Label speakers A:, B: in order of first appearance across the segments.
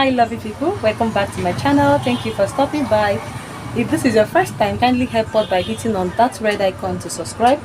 A: Hi lovely people, welcome back to my channel. Thank you for stopping by. If this is your first time, kindly help out by hitting on that red icon to subscribe.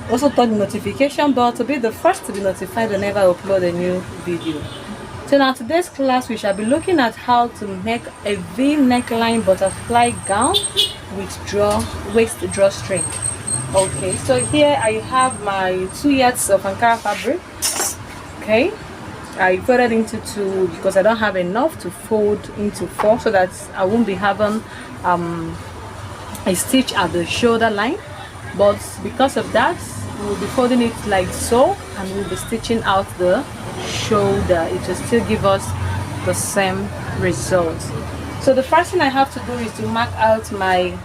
A: Also turn the notification bell to be the first to be notified whenever I upload a new video. So now today's class we shall be looking at how to make a V neckline butterfly gown with waist drawstring. Okay, so here I have my 2 yards of Ankara fabric. Okay, I folded into 2 because I don't have enough to fold into 4, so that I won't be having a stitch at the shoulder line. But because of that, we'll be folding it like so, and we'll be stitching out the shoulder. It will still give us the same result. So the first thing I have to do is to mark out my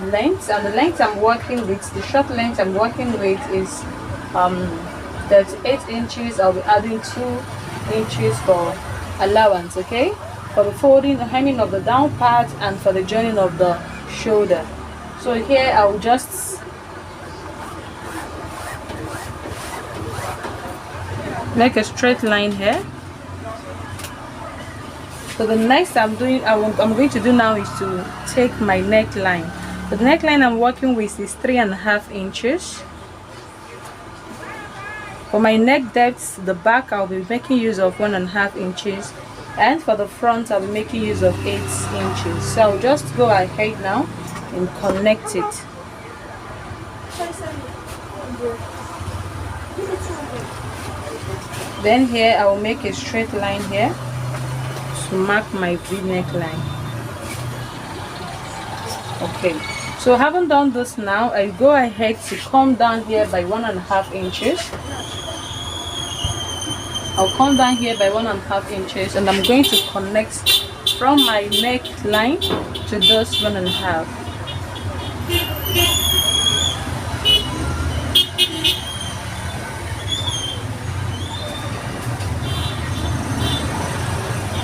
A: length, and the length I'm working with, the short length I'm working with is 38 inches. I'll be adding 2 inches for allowance, okay, for the folding, the hemming of the down part, and for the joining of the shoulder. So here I will just make a straight line here. So the next I'm going to do now is to take my neckline. The neckline I'm working with is 3.5 inches. For my neck depth, the back I'll be making use of 1.5 inches, and for the front I'll be making use of 8 inches. So I'll just go ahead now and connect it. Then here I will make a straight line here to mark my V neckline. Okay, so having done this now, I go ahead to come down here by 1.5 inches. I'll come down here by 1.5 inches, and I'm going to connect from my neckline to this 1.5.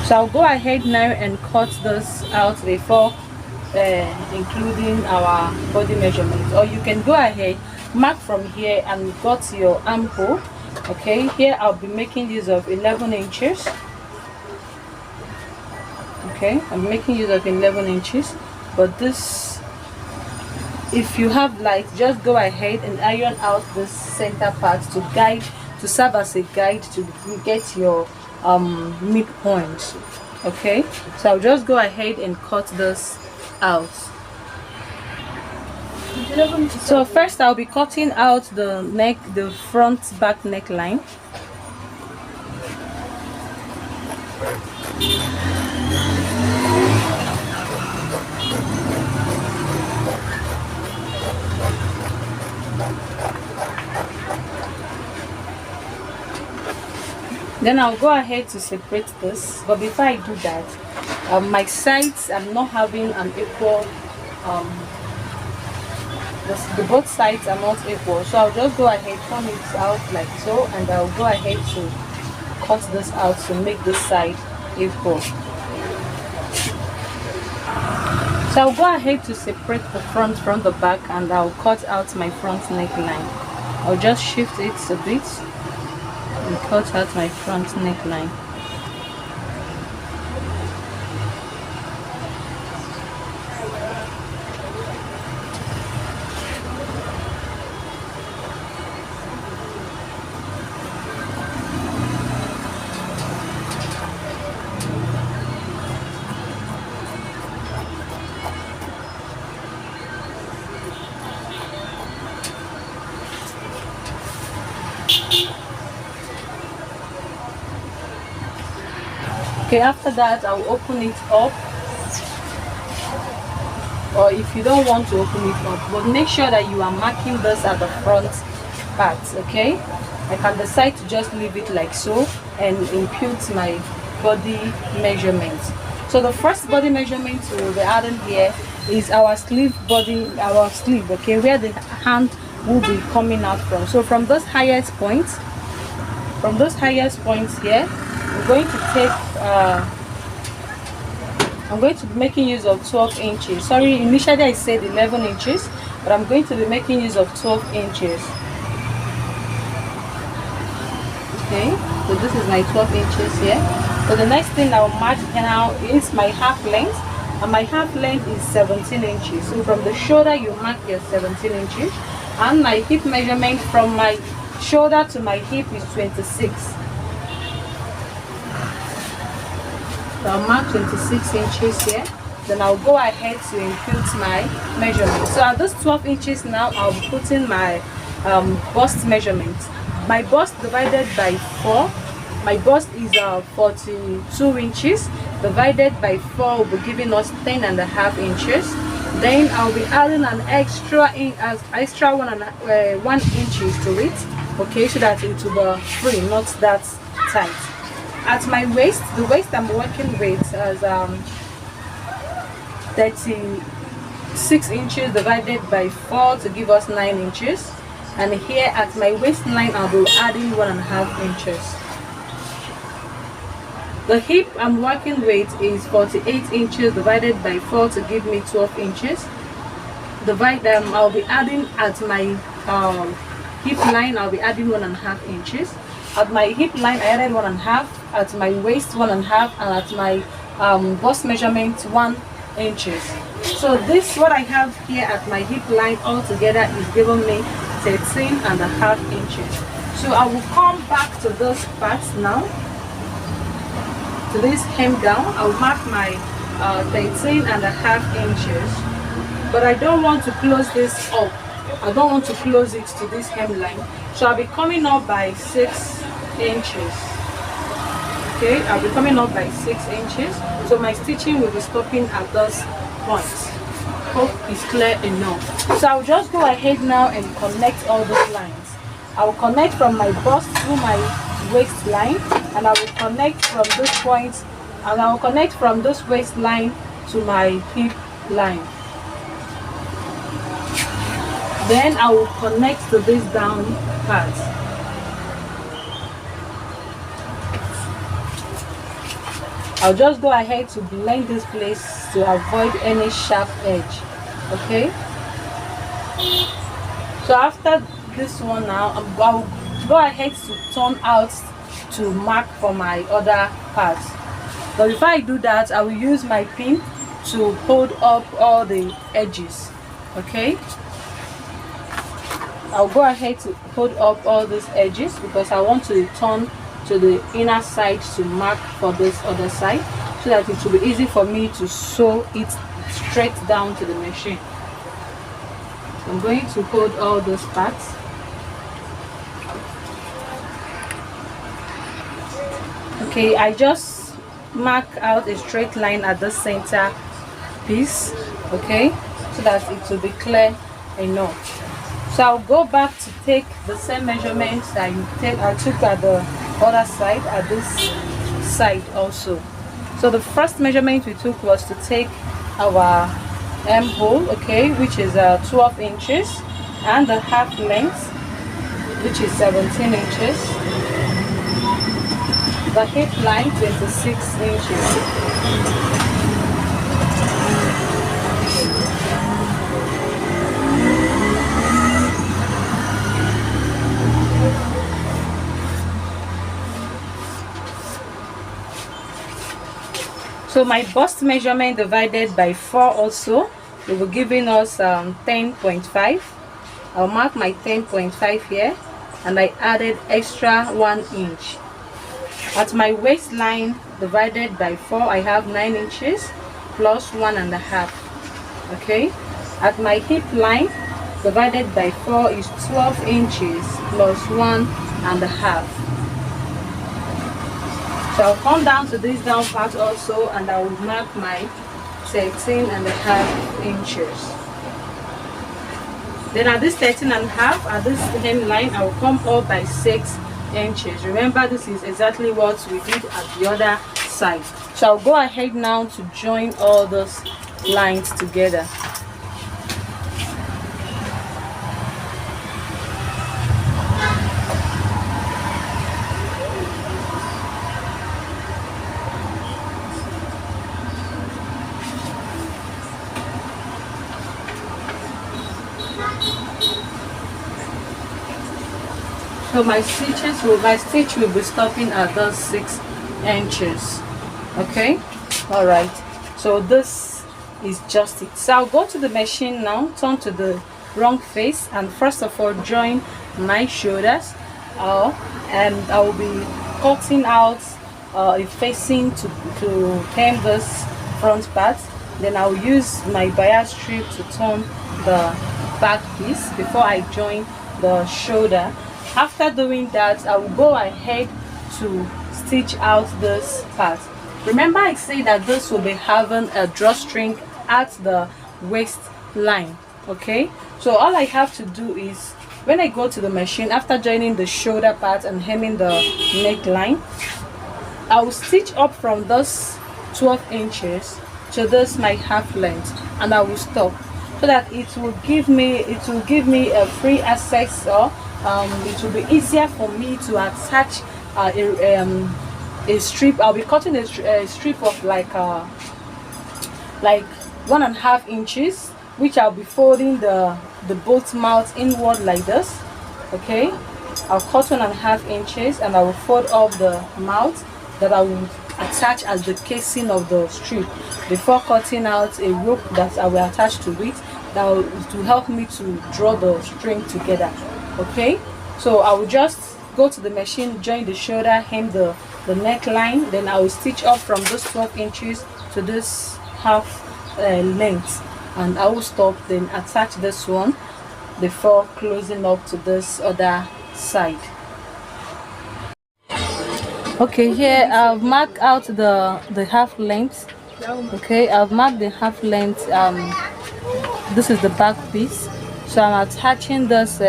A: So I'll go ahead now and cut this out before including our body measurement. Or you can go ahead, mark from here and got your armhole. Okay, here I'll be making use of 11 inches. Okay, I'm making use of 11 inches, but this, if you have light, just go ahead and iron out this center part to serve as a guide to get your midpoint. Okay, so I'll just go ahead and cut this out. So first I'll be cutting out the front back neckline. Then I'll go ahead to separate this, but before I do that, my sides, I'm not having an equal both sides are not equal, so I'll just go ahead, turn it out like so, and I'll go ahead to cut this out to make this side equal. So I'll go ahead to separate the front from the back, and I'll cut out my front neckline. I'll just shift it a bit and cut out my front neckline. Okay, after that I'll open it up, or if you don't want to open it up, but make sure that you are marking this at the front part. Okay, I can decide to just leave it like so and impute my body measurement. So the first body measurement we'll be adding here is our sleeve body, okay, where the hand will be coming out from. So from those highest points here, I'm going to take I'm going to be making use of 12 inches. Sorry, initially I said 11 inches, but I'm going to be making use of 12 inches. Okay, so this is my 12 inches here. So the next thing I'll mark now is my half length, and my half length is 17 inches. So from the shoulder you mark your 17 inches, and my hip measurement from my shoulder to my hip is 26. So I'll mark 26 inches here. Then I'll go ahead to input my measurement. So at this 12 inches now, I'll be putting my bust measurement. My bust divided by 4. My bust is 42 inches. Divided by 4 will be giving us 10.5 inches. Then I'll be adding an extra 1 inches to it. Okay, so that it will be free, not that tight. At my waist, the waist I'm working with is 36 inches divided by 4 to give us 9 inches. And here at my waistline I'll be adding 1.5 inches. The hip I'm working with is 48 inches divided by 4 to give me 12 inches. I'll be adding at my hip line, I'll be adding 1.5 inches. At my hip line I added 1.5, at my waist 1.5, and at my bust measurement 1 inches. So this, what I have here at my hip line altogether is giving me 13.5 inches. So I will come back to this part now, to this hem down. I'll mark my 13.5 inches, but I don't want to close this up. I don't want to close it to this hem line, so I'll be coming up by 6 inches. Okay, I'll be coming up by 6 inches. So my stitching will be stopping at this point. Hope it's clear enough. So I'll just go ahead now and connect all those lines. I will connect from my bust to my waistline, and I will connect from this point, and I will connect from this waistline to my hip line. Then I will connect to this down part. I'll just go ahead to blend this place to avoid any sharp edge. Okay, so after this one now, I'll go ahead to turn out to mark for my other parts. But before I do that, I will use my pin to hold up all the edges. Okay, I'll go ahead to hold up all these edges because I want to turn to the inner side to mark for this other side, so that it will be easy for me to sew it straight down to the machine. So I'm going to hold all those parts. Okay, I just mark out a straight line at the center piece, okay, so that it will be clear enough. So I'll go back to take the same measurements that I took at the other side, at this side also. So the first measurement we took was to take our hem hole, okay, which is 12 inches, and the half length, which is 17 inches, the hip line 26 inches. So my bust measurement divided by 4 also will be giving us 10.5. I'll mark my 10.5 here, and I added extra 1 inch. At my waistline divided by 4, I have 9 inches plus 1.5. Okay, at my hip line divided by 4 is 12 inches plus 1.5. So I'll come down to this down part also, and I will mark my 13.5 inches. Then at this 13.5, at this hem line, I will come up by 6 inches. Remember, this is exactly what we did at the other side. So I'll go ahead now to join all those lines together. So my stitch will be stopping at those 6 inches. Okay, all right, so this is just it. So I'll go to the machine now, turn to the wrong face, and first of all join my shoulders, and I will be cutting out a facing to hem this front part. Then I'll use my bias strip to turn the back piece before I join the shoulder. After doing that, I will go ahead to stitch out this part. Remember, I say that this will be having a drawstring at the waistline. Okay, so all I have to do is, when I go to the machine after joining the shoulder part and hemming the neckline, I will stitch up from this 12 inches to this my half length, and I will stop, so that it will give me a free access, or it will be easier for me to attach a strip. I'll be cutting a strip of like 1.5 inches, which I'll be folding the bolt mouth inward like this. Okay, I'll cut 1.5 inches and I will fold up the mouth that I will attach as the casing of the strip before cutting out a rope that I will attach to it, that will help me to draw the string together. Okay, so I will just go to the machine, join the shoulder, hem the neckline, then I will stitch up from those 12 inches to this half length, and I will stop, then attach this one before closing up to this other side. Okay, here I've marked out the half length. Okay, I've marked the half length. This is the back piece, so I'm attaching this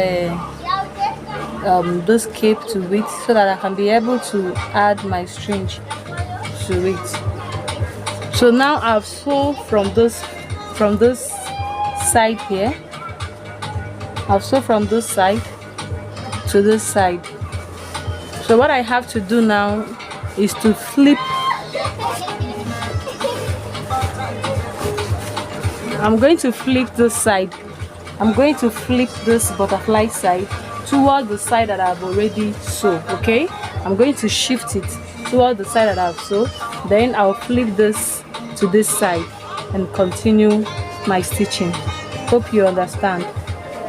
A: this cape to it, so that I can be able to add my string to it. So now I've sewed from this side here. I've sewed from this side to this side. So what I have to do now is to flip. I'm going to flip this side. I'm going to flip this butterfly side toward the side that I've already sewed. Okay, I'm going to shift it toward the side that I've sewed. Then I'll flip this to this side and continue my stitching. Hope you understand.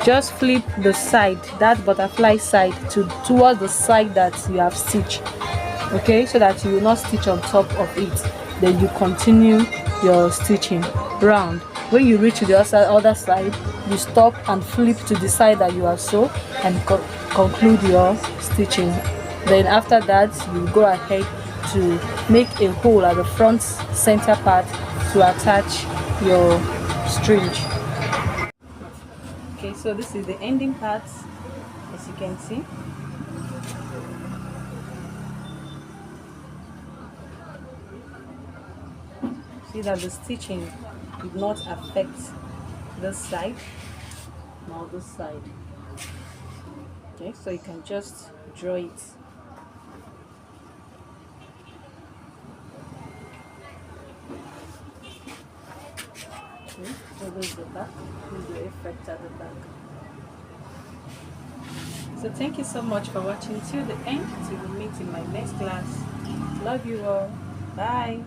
A: Just flip the side, that butterfly side, towards the side that you have stitched. Okay, so that you will not stitch on top of it. Then you continue your stitching round. When you reach to the other side, you stop and flip to the side that you have sewed and conclude your stitching. Then after that, you go ahead to make a hole at the front center part to attach your string. Okay, so this is the ending part, as you can see. See that the stitching did not affect this side nor this side. Okay, so you can just draw it. Okay, so this is the back. This is the effect at the back. So thank you so much for watching till the end. Till we meet in my next class. Love you all. Bye.